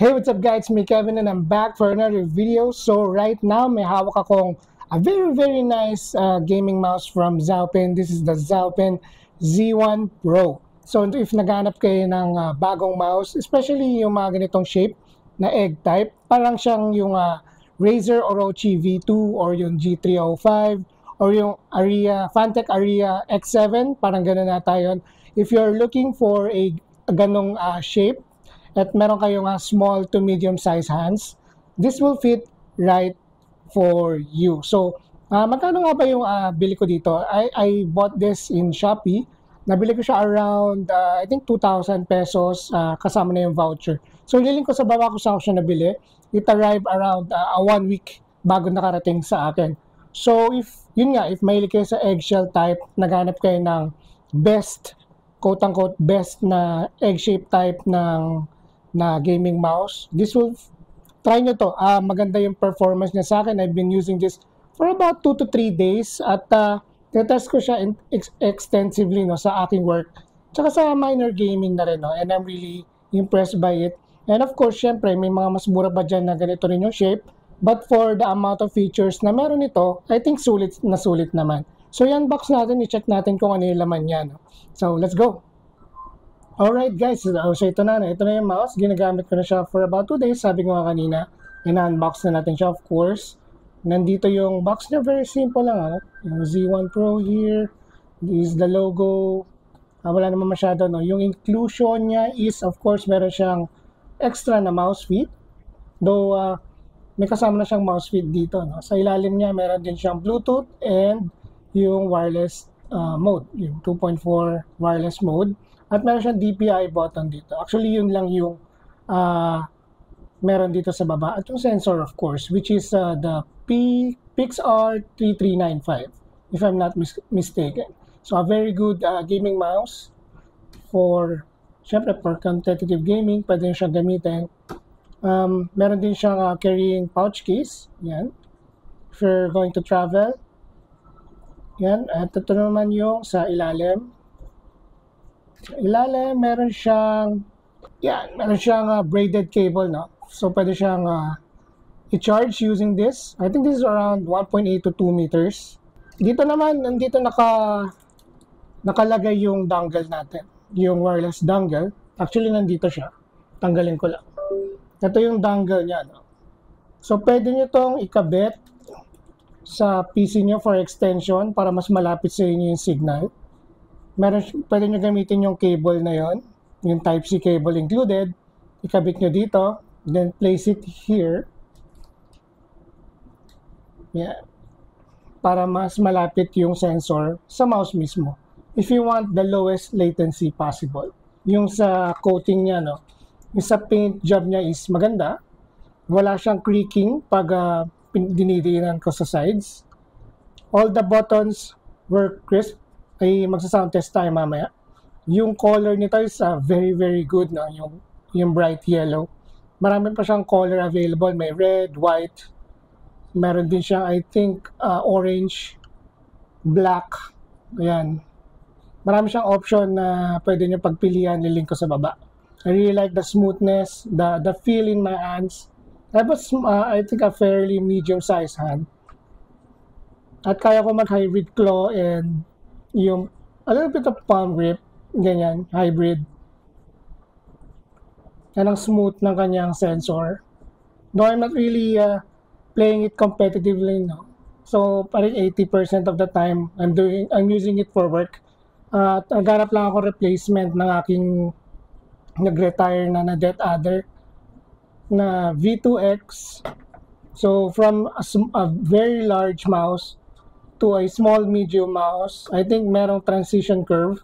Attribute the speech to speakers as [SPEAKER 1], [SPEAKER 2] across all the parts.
[SPEAKER 1] Hey, what's up guys? Me Kevin and I'm back for another video. So right now, may hawak akong a very nice gaming mouse from Zhaopin. This is the Zhaopin Z1 Pro. So if naghanap kayo ng bagong mouse, especially yung mga ganitong shape na egg type, parang siyang yung Razer Orochi V2 or yung G305 or yung Fantech Aria X7, parang gano'n na tayo. If you're looking for a ganong shape, at meron kayong small to medium size hands, this will fit right for you. So, magkano nga ba yung bili ko dito? I bought this in Shopee. Nabili ko siya around, I think 2,000 pesos, kasama na yung voucher. So, ililink ko sa baba ko saan ko siya nabili. It arrived around 1 week bago nakarating sa akin. So, if mahilig kayo sa eggshell type, naghanap kayo ng best, quote-unquote, best na egg-shape type na gaming mouse, this will, try nyo to. Maganda yung performance niya sa akin. I've been using this for about 2 to 3 days at test ko siya extensively sa aking work. Tsaka sa minor gaming na rin, and I'm really impressed by it. And of course, syempre, may mga mas mura ba dyan na ganito rin yung shape. But for the amount of features na meron ito, I think sulit na sulit naman. So yan, box natin, i-check natin kung ano yung laman niya. So let's go! Alright guys, so ito na yung mouse. Ginagamit ko na siya for about 2 days. Sabi ko nga kanina, ina-unbox na natin siya, of course. Nandito yung box niya, very simple lang. Yung Z1 Pro here. This is the logo. Wala naman masyado. Yung inclusion niya is, of course, meron siyang extra na mouse feet. Though, may kasama na siyang mouse feet dito. Sa ilalim niya, meron din siyang Bluetooth and yung wireless mode. Yung 2.4 wireless mode. At meron siyang DPI button dito. Actually, yun lang yung meron dito sa baba. At yung sensor, of course, which is the Pixar 3395, if I'm not mistaken. So, a very good gaming mouse for, syempre, for competitive gaming. Pwede nyo siyang gamitin. Meron din siyang carrying pouch case. Yan. If you're going to travel. Yan. At ito naman yung sa ilalim. Sa ilalim, meron siyang braided cable, So, pwede siyang i-charge using this. I think this is around 1.8 to 2 meters. Dito naman, nandito nakalagay yung dongle natin. Yung wireless dongle. Actually, nandito siya. Tanggalin ko lang. Ito yung dongle niya, So, pwede nyo itong ikabit sa PC nyo for extension para mas malapit sa inyo yung signal. Pwede nyo gamitin yung cable na yon, yung Type-C cable included. Ikabit nyo dito, then place it here. Yeah. Para mas malapit yung sensor sa mouse mismo. If you want the lowest latency possible. Yung sa coating niya, yung sa paint job niya is maganda. Wala siyang creaking pag dinidiinan ko sa sides. All the buttons were crisp. Ay magsa-sound test tayo mamaya. Yung color nito is very good, yung bright yellow. Marami pa siyang color available. May red, white. Meron din siyang, I think, orange, black. Ayan. Marami siyang option na pwede nyo pagpilian. Lilink ko sa baba. I really like the smoothness, the feel in my hands. I have I think a fairly medium-sized hand. At kaya ko mag-hybrid claw and yung a little bit of palm grip, ganyan, hybrid. Yan ang smooth ng kanyang sensor. Though I'm not really playing it competitively, So, parang 80% of the time, I'm using it for work. Naghanap lang ako replacement ng aking nag-retire na Death Adder na V2X. So, from a very large mouse to a small medium mouse, I think merong transition curve.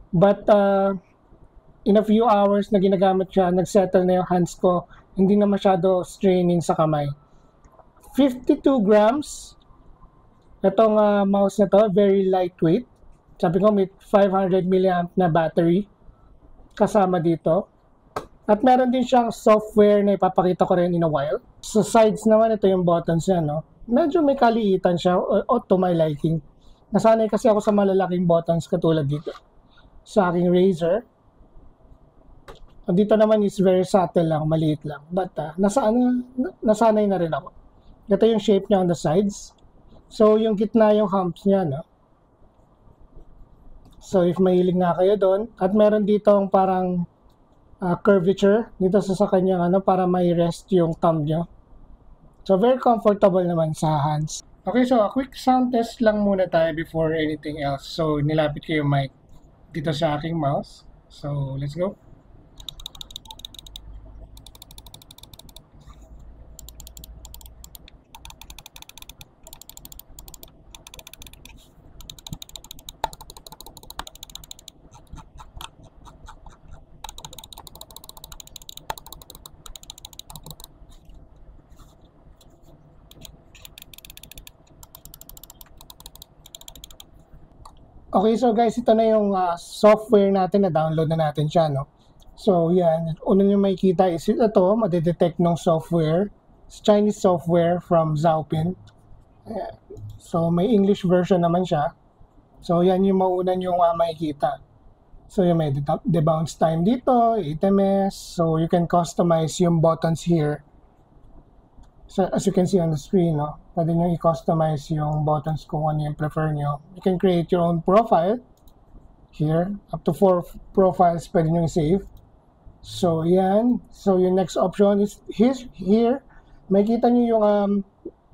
[SPEAKER 1] But in a few hours na ginagamit siya, nagsettle na yung hands ko. Hindi na masyado straining sa kamay. 52 grams. Itong mouse na to, very lightweight. Sabi ko, may 500 mAh na battery kasama dito. At meron din siyang software na ipapakita ko rin in a while. Sa sides naman, ito yung buttons niya, Medyo may kaliitan siya, to my liking. Nasanay kasi ako sa malalaking buttons katulad dito. Sa aking Razer. Dito naman is very subtle lang, maliit lang. But nasanay na rin ako. Ito yung shape niya on the sides. So yung gitna yung humps niya, no? So if mahilig nga kayo doon, at meron dito ang parang curvature dito sa kanyang para may rest yung thumb nyo. So very comfortable naman sa hands. Okay, so a quick sound test lang muna tayo before anything else. So nilapit ko yung mic dito sa aking mouse. So let's go. Okay, so guys, ito na yung software natin, na download na natin siya, no? So, yan. Una nyo makikita is ito, madidetect ng software. It's Chinese software from Zhaopin. Ayan. So, may English version naman siya. So, yan yung mauna nyo makikita. So, yung may debounce time dito, 8ms. So, you can customize yung buttons here. So, as you can see on the screen, no? Pwede nyo i-customize yung buttons kung ano yung prefer nyo. You can create your own profile here. Up to 4 profiles pwede nyo i-save. So, yan. So, yung next option is here. Makikita nyo yung,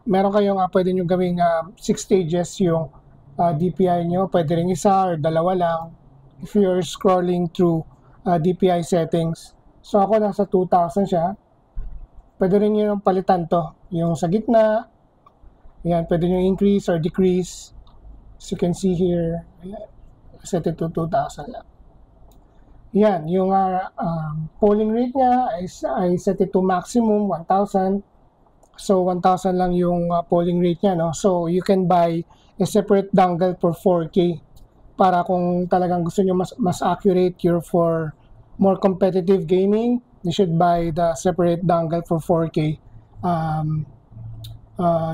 [SPEAKER 1] meron kayong pwede nyo gawing 6 stages yung DPI nyo. Pwede rin isa or dalawa lang if you're scrolling through DPI settings. So, ako nasa 2,000 siya. Pwede rin yung palitan to. Yung sa gitna, yan, pwede nyo increase or decrease. As you can see here, set it to 2,000 lang. Yan, yung polling rate niya, I set it to maximum 1,000. So, 1,000 lang yung polling rate niya, no? So, you can buy a separate dongle for 4K. Para kung talagang gusto nyo mas accurate, you're for more competitive gaming, you should buy the separate dongle for 4K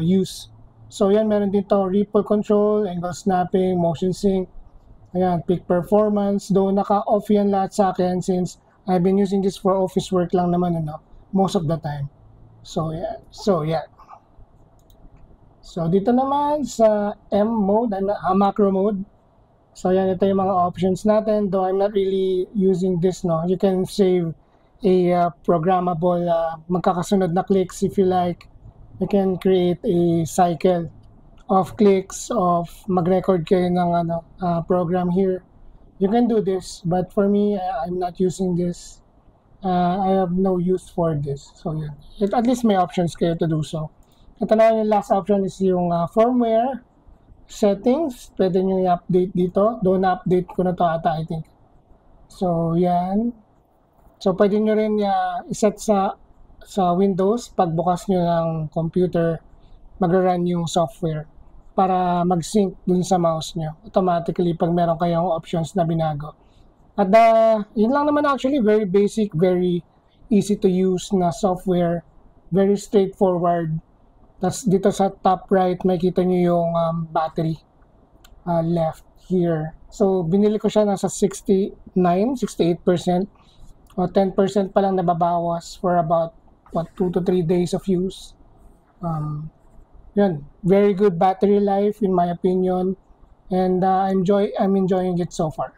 [SPEAKER 1] use. So yan, meron dito ripple control, angle snapping, motion sync, ayan, peak performance. Though naka-off yan lahat sa akin since I've been using this for office work lang naman, most of the time. So yeah, so dito naman sa M mode, macro mode. So yan, ito yung mga options natin. Though I'm not really using this, no. You can save a programmable magkakasunod na clicks if you like. You can create a cycle of clicks of mag-record kayo ng program here. You can do this, but for me, I'm not using this. I have no use for this. So yeah, at least may options kayo to do so. Ito na yung last option is yung firmware settings. Pwede nyo i-update dito. Doon na-update ko na to ata, I think. So yan. So pwede nyo rin iset sa Windows. Pagbukas nyo ng computer, mag-run yung software para mag-sync dun sa mouse nyo automatically pag meron kayong options na binago. At yun lang naman actually, very basic, very easy to use na software, very straightforward. Tapos dito sa top right, makikita nyo yung battery left here. So binili ko siya nasa 68%. O 10% pa lang nababawas for about 2 to 3 days of use. Yun, very good battery life in my opinion, and I'm enjoying it so far.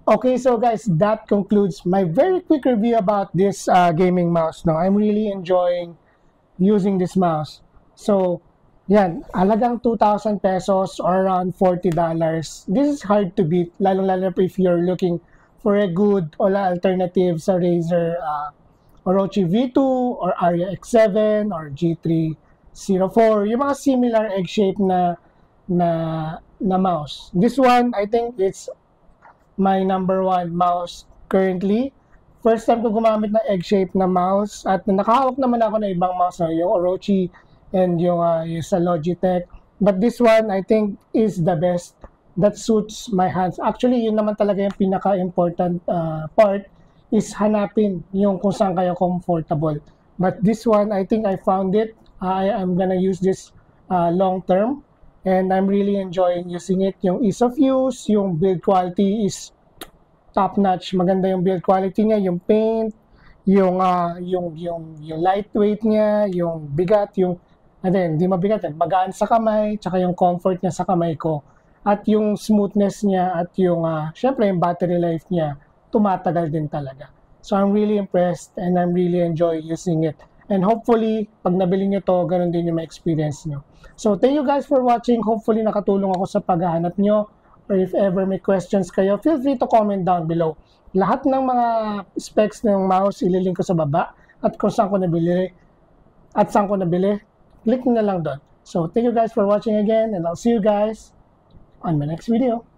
[SPEAKER 1] Okay, so guys, that concludes my very quick review about this gaming mouse. No, I'm really enjoying using this mouse. So, yan, halagang 2,000 pesos or around $40. This is hard to beat, lalo if you're looking for a good alternative sa Razer Orochi V2 or Aria X7 or G304, yung mga similar egg-shape na mouse. This one, I think it's my #1 mouse currently. First time ko gumamit ng egg-shape na mouse, at nakahawak naman ako ng ibang mouse, yung Orochi and yung sa Logitech. But this one, I think, is the best that suits my hands. Actually, yun naman talaga yung pinaka-important part, is hanapin yung kung saan kayo comfortable. But this one, I think I found it. I am gonna use this long term, and I'm really enjoying using it. Yung ease of use, yung build quality is top notch, maganda yung build quality niya, yung paint, yung lightweight niya, yung bigat, yung hindi mabigat, magaan sa kamay, tsaka yung comfort niya sa kamay ko. At yung smoothness niya at yung syempre yung battery life niya, tumatagal din talaga. So I'm really impressed and I'm really enjoy using it. And hopefully, pag nabili nyo to, ganun din yung ma-experience nyo. So thank you guys for watching. Hopefully nakatulong ako sa paghahanap nyo. Or if ever may questions kayo, feel free to comment down below. Lahat ng mga specs ng mouse, ililink ko sa baba. At kung saan ko nabili, click nyo na lang doon. So thank you guys for watching again and I'll see you guys on my next video.